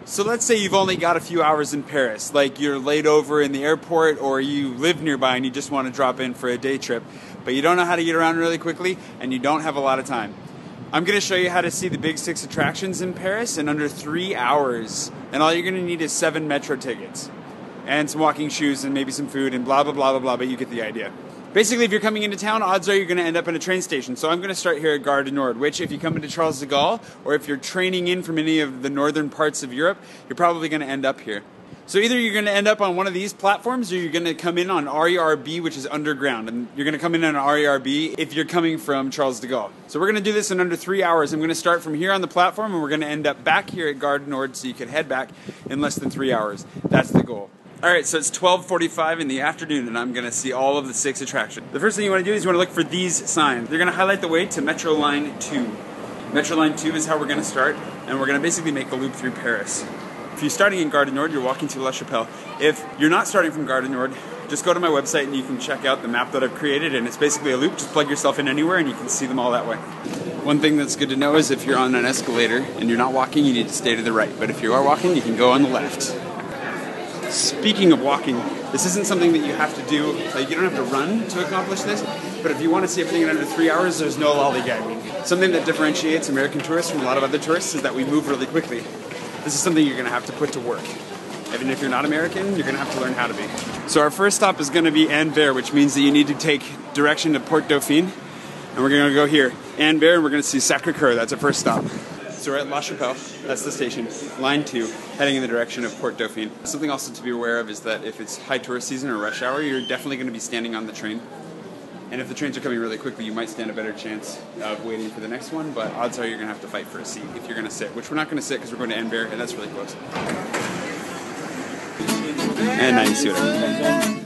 So let's say you've only got a few hours in Paris, like you're laid over in the airport or you live nearby and you just want to drop in for a day trip, but you don't know how to get around really quickly and you don't have a lot of time. I'm going to show you how to see the big 6 attractions in Paris in under 3 hours, and all you're going to need is 7 metro tickets and some walking shoes and maybe some food and blah blah blah blah blah, but you get the idea. Basically, if you're coming into town, odds are you're going to end up in a train station. So I'm going to start here at Gare du Nord, which if you come into Charles de Gaulle, or if you're training in from any of the northern parts of Europe, you're probably going to end up here. So either you're going to end up on one of these platforms, or you're going to come in on RERB, which is underground. And you're going to come in on RERB if you're coming from Charles de Gaulle. So we're going to do this in under 3 hours. I'm going to start from here on the platform, and we're going to end up back here at Gare du Nord, so you can head back in less than 3 hours. That's the goal. Alright, so it's 12:45 in the afternoon and I'm going to see all of the 6 attractions. The first thing you want to do is you want to look for these signs. They're going to highlight the way to Metro Line 2. Metro Line 2 is how we're going to start, and we're going to basically make a loop through Paris. If you're starting in Gare du Nord, you're walking to La Chapelle. If you're not starting from Gare du Nord, just go to my website and you can check out the map that I've created, and it's basically a loop. Just plug yourself in anywhere and you can see them all that way. One thing that's good to know is if you're on an escalator and you're not walking, you need to stay to the right. But if you are walking, you can go on the left. Speaking of walking, this isn't something that you have to do, like you don't have to run to accomplish this, but if you want to see everything in under 3 hours, there's no lollygagging. Something that differentiates American tourists from a lot of other tourists is that we move really quickly. This is something you're going to have to put to work. Even if you're not American, you're going to have to learn how to be. So our first stop is going to be Anvers, which means that you need to take direction to Port Dauphine, and we're going to go here, Anvers, and we're going to see Sacré-Cœur. That's our first stop. So we're at La Chapelle, that's the station, line 2, heading in the direction of Port Dauphine. Something also to be aware of is that if it's high tourist season or rush hour, you're definitely going to be standing on the train. And if the trains are coming really quickly, you might stand a better chance of waiting for the next one, but odds are you're going to have to fight for a seat if you're going to sit, which we're not going to sit because we're going to Anvers, and that's really close. And now you see what I mean.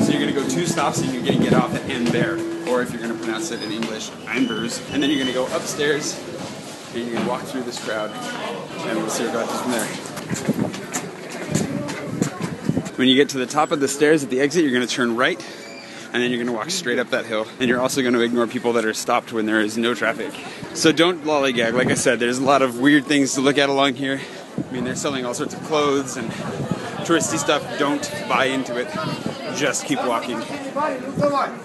So you're going to go 2 stops and you're going to get off at Anvers, or if you're going to pronounce it in English, Anvers, and then you're going to go upstairs and you're going to walk through this crowd, and we'll see what happens from there. When you get to the top of the stairs at the exit, you're going to turn right, and then you're going to walk straight up that hill, and you're also going to ignore people that are stopped when there is no traffic. So don't lollygag. Like I said, there's a lot of weird things to look at along here. I mean, they're selling all sorts of clothes and touristy stuff. Don't buy into it. Just keep walking.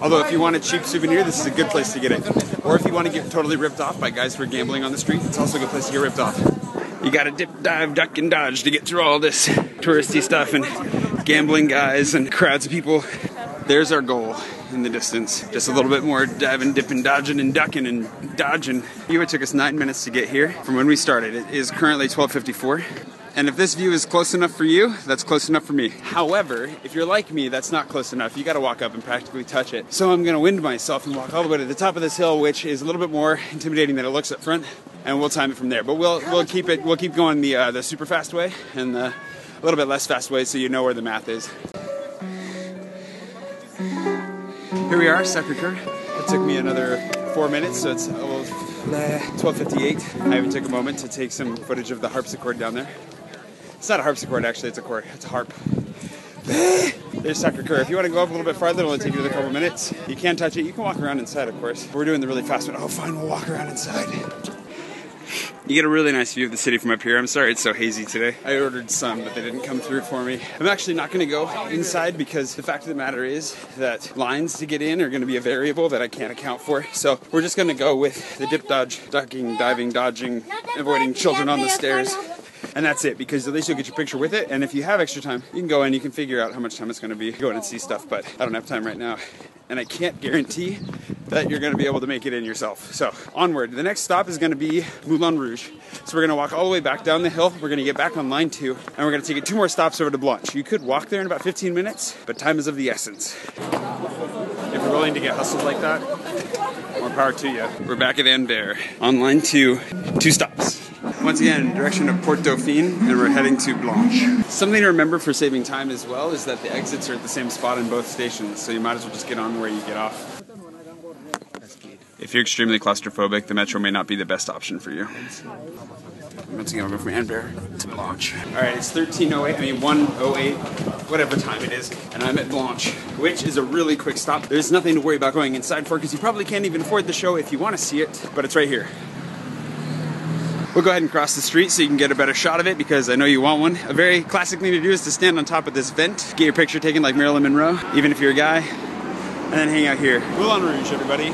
Although if you want a cheap souvenir, this is a good place to get it. Or if you want to get totally ripped off by guys who are gambling on the street, it's also a good place to get ripped off. You gotta dip, dive, duck, and dodge to get through all this touristy stuff and gambling guys and crowds of people. There's our goal in the distance. Just a little bit more diving, dipping, dodging, and ducking and dodging. It took us 9 minutes to get here from when we started. It is currently 12:54. And if this view is close enough for you, that's close enough for me. However, if you're like me, that's not close enough. You gotta walk up and practically touch it. So I'm gonna wind myself and walk all the way to the top of this hill, which is a little bit more intimidating than it looks up front, and we'll time it from there. But we'll keep going the super fast way and the a little bit less fast way, so you know where the math is. Here we are, Sacré-Cœur. It took me another 4 minutes, so it's 12:58. I even took a moment to take some footage of the harpsichord down there. It's not a harpsichord, actually, it's a chord. It's a harp. There's Sacré-Cœur. If you want to go up a little bit farther, it'll only take you another couple minutes. You can touch it. You can walk around inside, of course. We're doing the really fast one. Oh, fine, we'll walk around inside. You get a really nice view of the city from up here. I'm sorry it's so hazy today. I ordered some, but they didn't come through for me. I'm actually not going to go inside because the fact of the matter is that lines to get in are going to be a variable that I can't account for. So we're just going to go with the dip, dodge, ducking, diving, dodging, avoiding children on the stairs. And that's it, because at least you'll get your picture with it. And if you have extra time, you can go in, you can figure out how much time it's going to be. Go in and see stuff, but I don't have time right now. And I can't guarantee that you're going to be able to make it in yourself. So, onward. The next stop is going to be Moulin Rouge. So we're going to walk all the way back down the hill. We're going to get back on line 2, and we're going to take it 2 more stops over to Blanche. You could walk there in about 15 minutes, but time is of the essence. If you're willing to get hustled like that, more power to you. We're back at Anvers on line 2, 2 stops. Once again, direction of Port Dauphine, and we're heading to Blanche. Something to remember for saving time as well is that the exits are at the same spot in both stations, so you might as well just get on where you get off. If you're extremely claustrophobic, the metro may not be the best option for you. Once again, we'll go from Ambert to Blanche. All right, it's 13:08, I mean 1:08, whatever time it is, and I'm at Blanche, which is a really quick stop. There's nothing to worry about going inside for because you probably can't even afford the show if you want to see it, but it's right here. We'll go ahead and cross the street so you can get a better shot of it because I know you want one. A very classic thing to do is to stand on top of this vent, get your picture taken like Marilyn Monroe, even if you're a guy, and then hang out here. Moulin Rouge, everybody.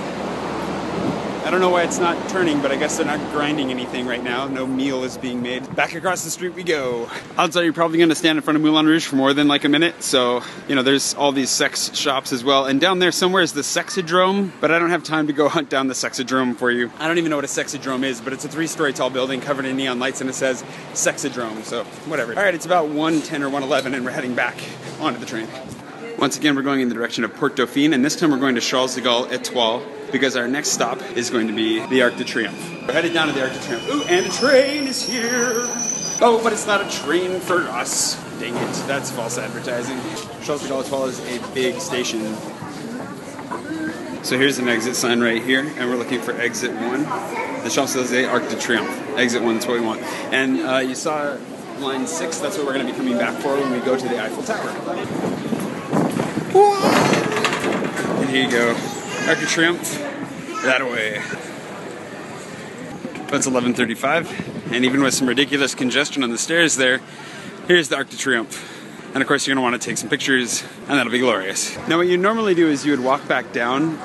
I don't know why it's not turning, but I guess they're not grinding anything right now. No meal is being made. Back across the street we go. Odds are you're probably going to stand in front of Moulin Rouge for more than like a minute. So, you know, there's all these sex shops as well. And down there somewhere is the Sexodrome, but I don't have time to go hunt down the Sexodrome for you. I don't even know what a Sexodrome is, but it's a 3-story tall building covered in neon lights and it says Sexodrome, so whatever. All right, it's about 1:10 or 1:11 and we're heading back onto the train. Once again, we're going in the direction of Porte Dauphine, and this time we're going to Charles de Gaulle Étoile, because our next stop is going to be the Arc de Triomphe. We're headed down to the Arc de Triomphe. Ooh, and a train is here! Oh, but it's not a train for us. Dang it, that's false advertising. Charles de Gaulle Étoile is a big station. So here's an exit sign right here, and we're looking for exit 1. The Champs-Élysées Arc de Triomphe. Exit 1, that's what we want. And you saw line 6, that's what we're going to be coming back for when we go to the Eiffel Tower. And here you go. Arc de Triomphe, that way. But it's 11:35, and even with some ridiculous congestion on the stairs there, here's the Arc de Triomphe. And of course you're going to want to take some pictures, and that'll be glorious. Now what you normally do is you would walk back down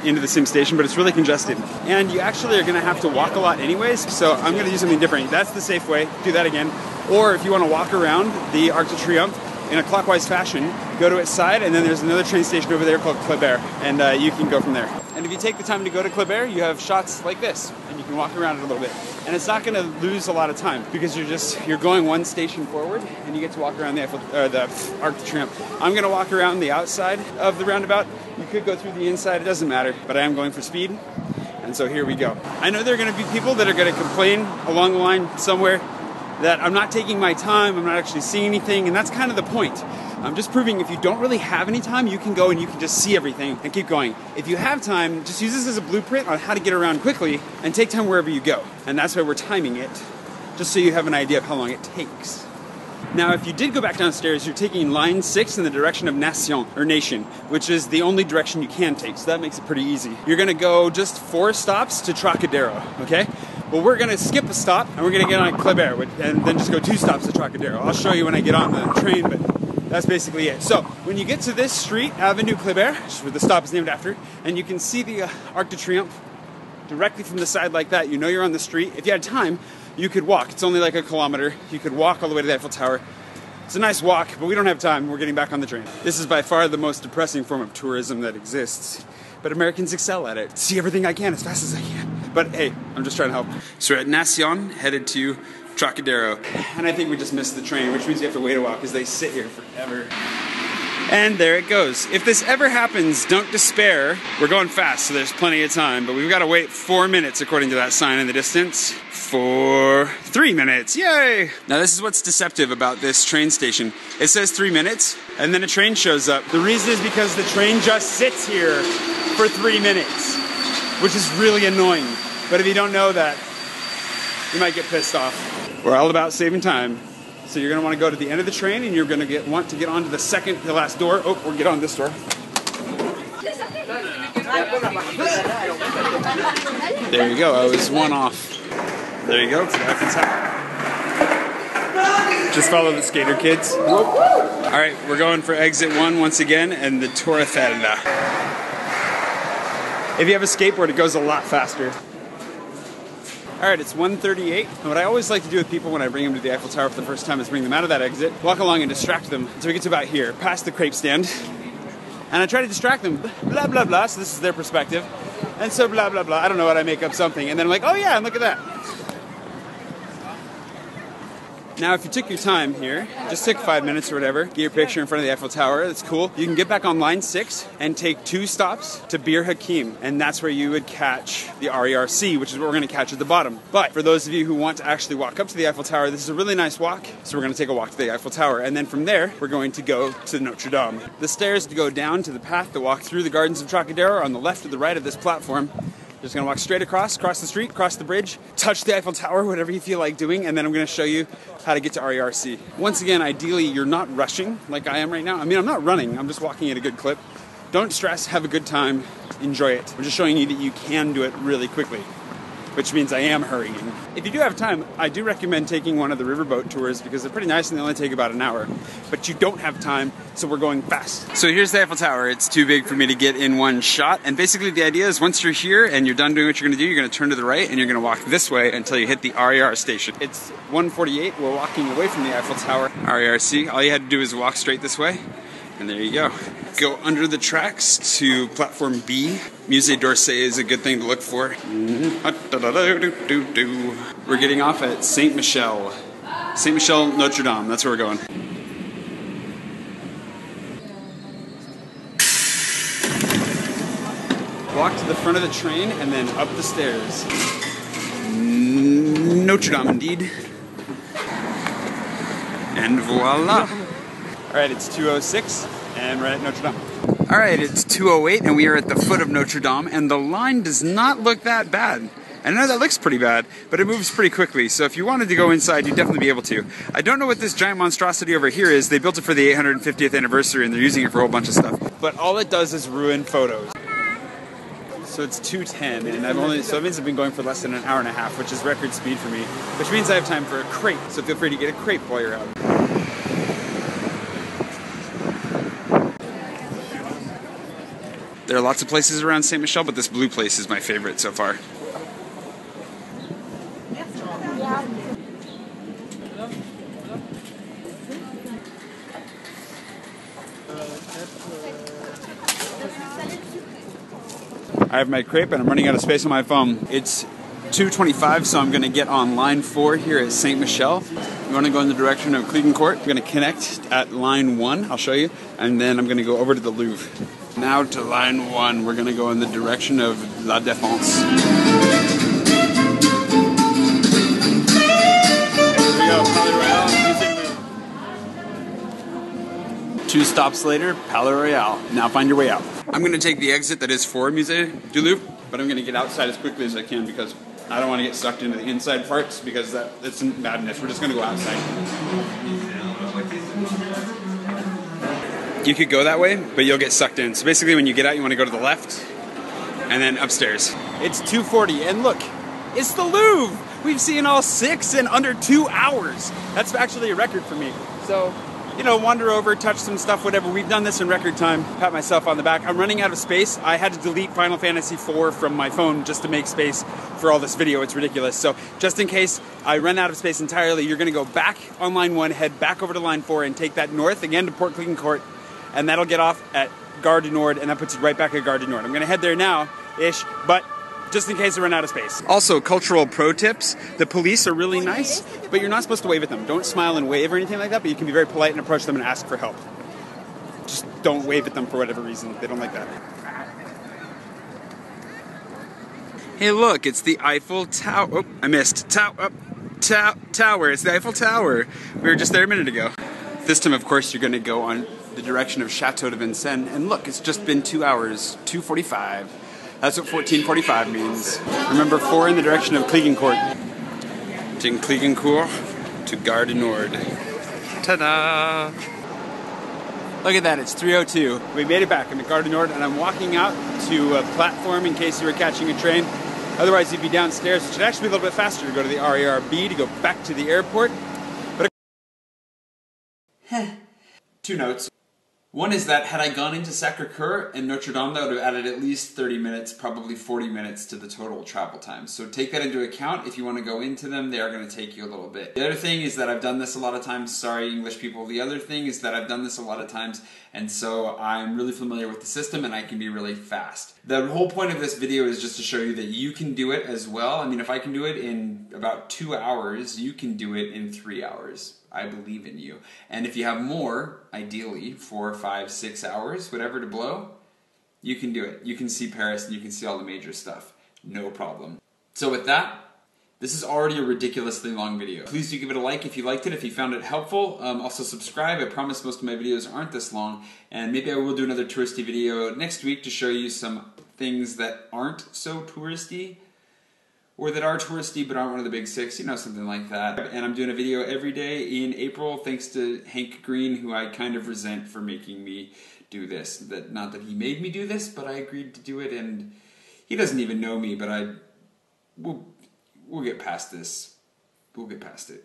into the same station, but it's really congested. And you actually are going to have to walk a lot anyways, so I'm going to do something different. That's the safe way, do that again. Or if you want to walk around the Arc de Triomphe in a clockwise fashion, go to its side, and then there's another train station over there called Kléber, and you can go from there. And if you take the time to go to Kléber, you have shots like this, and you can walk around it a little bit. And it's not going to lose a lot of time because you're going one station forward, and you get to walk around the Arc de Triomphe. I'm going to walk around the outside of the roundabout. You could go through the inside, it doesn't matter, but I am going for speed, and so here we go. I know there are going to be people that are going to complain along the line somewhere that I'm not taking my time, I'm not actually seeing anything, and that's kind of the point. I'm just proving if you don't really have any time, you can go and you can just see everything and keep going. If you have time, just use this as a blueprint on how to get around quickly and take time wherever you go. And that's why we're timing it, just so you have an idea of how long it takes. Now, if you did go back downstairs, you're taking line 6 in the direction of Nation, or Nation, which is the only direction you can take, so that makes it pretty easy. You're gonna go just 4 stops to Trocadero, okay? Well, we're gonna skip a stop, and we're gonna get on Kléber, and then just go 2 stops to Trocadero. I'll show you when I get on the train, but that's basically it. So, when you get to this street, Avenue Kléber, which is where the stop is named after, and you can see the Arc de Triomphe directly from the side like that, you know you're on the street. If you had time, you could walk. It's only like a kilometer. You could walk all the way to the Eiffel Tower. It's a nice walk, but we don't have time. We're getting back on the train. This is by far the most depressing form of tourism that exists, but Americans excel at it. See everything I can as fast as I can. But hey, I'm just trying to help. So we're at Nation, headed to Trocadero. And I think we just missed the train, which means you have to wait a while because they sit here forever. And there it goes. If this ever happens, don't despair. We're going fast, so there's plenty of time, but we've got to wait 4 minutes according to that sign in the distance. For 3 minutes, yay! Now this is what's deceptive about this train station. It says 3 minutes, and then a train shows up. The reason is because the train just sits here for 3 minutes, which is really annoying. But if you don't know that, you might get pissed off. We're all about saving time. So you're going to want to go to the end of the train, and you're going to want to get onto the last door. Oh, we'll get on this door. There you go, I was one off. There you go, to the Eiffel Tower. Just follow the skater kids. Alright, we're going for exit 1 once again, and the Torre Eiffel. If you have a skateboard, it goes a lot faster. Alright, it's 1:38, and what I always like to do with people when I bring them to the Eiffel Tower for the first time is bring them out of that exit, walk along and distract them until we get to about here, past the crepe stand, and I try to distract them, blah blah blah, so this is their perspective, and so blah blah blah, I don't know what, I make up something, and then I'm like, oh yeah, and look at that. Now, if you took your time here, just take 5 minutes or whatever, get your picture in front of the Eiffel Tower, that's cool. You can get back on line 6 and take 2 stops to Bir Hakeim, and that's where you would catch the RERC, which is what we're going to catch at the bottom. But for those of you who want to actually walk up to the Eiffel Tower, this is a really nice walk, so we're going to take a walk to the Eiffel Tower, and then from there, we're going to go to Notre Dom. The stairs to go down to the path to walk through the gardens of Trocadero are on the left or the right of this platform. Just gonna walk straight across the street, cross the bridge, touch the Eiffel Tower, whatever you feel like doing, and then I'm gonna show you how to get to RERC. Once again, ideally, you're not rushing like I am right now. I mean, I'm not running, I'm just walking at a good clip. Don't stress, have a good time, enjoy it. I'm just showing you that you can do it really quickly, which means I am hurrying. If you do have time, I do recommend taking one of the riverboat tours because they're pretty nice and they only take about an hour. But you don't have time, so we're going fast. So here's the Eiffel Tower. It's too big for me to get in one shot. And basically the idea is once you're here and you're done doing what you're gonna do, you're gonna turn to the right and you're gonna walk this way until you hit the RER station. It's 1:48, we're walking away from the Eiffel Tower. RERC, all you had to do is walk straight this way. And there you go. Go under the tracks to platform B. Musée d'Orsay is a good thing to look for. We're getting off at Saint Michel. Saint Michel, Notre Dom, that's where we're going. Walk to the front of the train and then up the stairs. Notre Dame indeed. And voila. Alright, it's 2:06 and we're at Notre Dame. Alright, it's 2:08 and we are at the foot of Notre Dame and the line does not look that bad. I know that looks pretty bad, but it moves pretty quickly, so if you wanted to go inside, you'd definitely be able to. I don't know what this giant monstrosity over here is. They built it for the 850th anniversary and they're using it for a whole bunch of stuff. But all it does is ruin photos. So it's 2:10 and so it means I've been going for less than an hour and a half, which is record speed for me, which means I have time for a crepe, so feel free to get a crepe while you're out. There are lots of places around Saint Michel, but this blue place is my favorite so far. I have my crepe and I'm running out of space on my phone. It's 2:25, so I'm going to get on line 4 here at Saint Michel. You want to go in the direction of Clignancourt. I'm going to connect at line 1, I'll show you, and then I'm going to go over to the Louvre. Now to line 1, we're going to go in the direction of La Défense. Here we go, Palais Royal, Musée du Louvre. 2 stops later, Palais Royal. Now find your way out. I'm going to take the exit that is for Musée du Louvre, but I'm going to get outside as quickly as I can because I don't want to get sucked into the inside parts because it's madness. We're just going to go outside. You could go that way, but you'll get sucked in. So basically when you get out, you want to go to the left and then upstairs. It's 2:40 and look, it's the Louvre! We've seen all 6 in under 2 hours. That's actually a record for me. So, you know, wander over, touch some stuff, whatever. We've done this in record time. Pat myself on the back. I'm running out of space. I had to delete Final Fantasy IV from my phone just to make space for all this video. It's ridiculous. So just in case I run out of space entirely, you're going to go back on line 1, head back over to line 4, and take that north again to Port Clignancourt, and that'll get off at Gare du Nord, and that puts you right back at Gare du Nord. I'm going to head there now-ish, but just in case I run out of space. Also, cultural pro tips. The police are really nice, but you're not supposed to wave at them. Don't smile and wave or anything like that, but you can be very polite and approach them and ask for help. Just don't wave at them for whatever reason. They don't like that. Hey look, it's the Eiffel Tower. Oh, I missed. Tower. It's the Eiffel Tower. We were just there a minute ago. This time, of course, you're going to go on the direction of Chateau de Vincennes, and look, it's just been 2 hours, 2:45. That's what 14:45 means. Remember, 4 in the direction of Clignancourt. Taking Clignancourt to Gare du Nord. Ta-da! Look at that, it's 3:02. We made it back. I'm at Gare du Nord, and I'm walking out to a platform in case you were catching a train. Otherwise, you'd be downstairs. It should actually be a little bit faster to go to the RERB to go back to the airport. But 2 notes. One is that had I gone into Sacré-Cœur and Notre Dame, that would have added at least 30 minutes, probably 40 minutes to the total travel time. So take that into account. If you want to go into them, they are going to take you a little bit. The other thing is that I've done this a lot of times. Sorry, English people. The other thing is that I've done this a lot of times, and so I'm really familiar with the system and I can be really fast. The whole point of this video is just to show you that you can do it as well. I mean, if I can do it in about 2 hours, you can do it in 3 hours. I believe in you. And if you have more, ideally, 4, 5, 6 hours, whatever to blow, you can do it. You can see Paris and you can see all the major stuff. No problem. So with that, this This is already a ridiculously long video. Please do give it a like if you liked it, if you found it helpful. Also subscribe. I promise most of my videos aren't this long. And maybe I will do another touristy video next week to show you some things that aren't so touristy. Or that are touristy but aren't one of the big six, you know, something like that. And I'm doing a video every day in April thanks to Hank Green, who I kind of resent for making me do this. Not that he made me do this, but I agreed to do it, and he doesn't even know me, but we'll get past this. We'll get past it.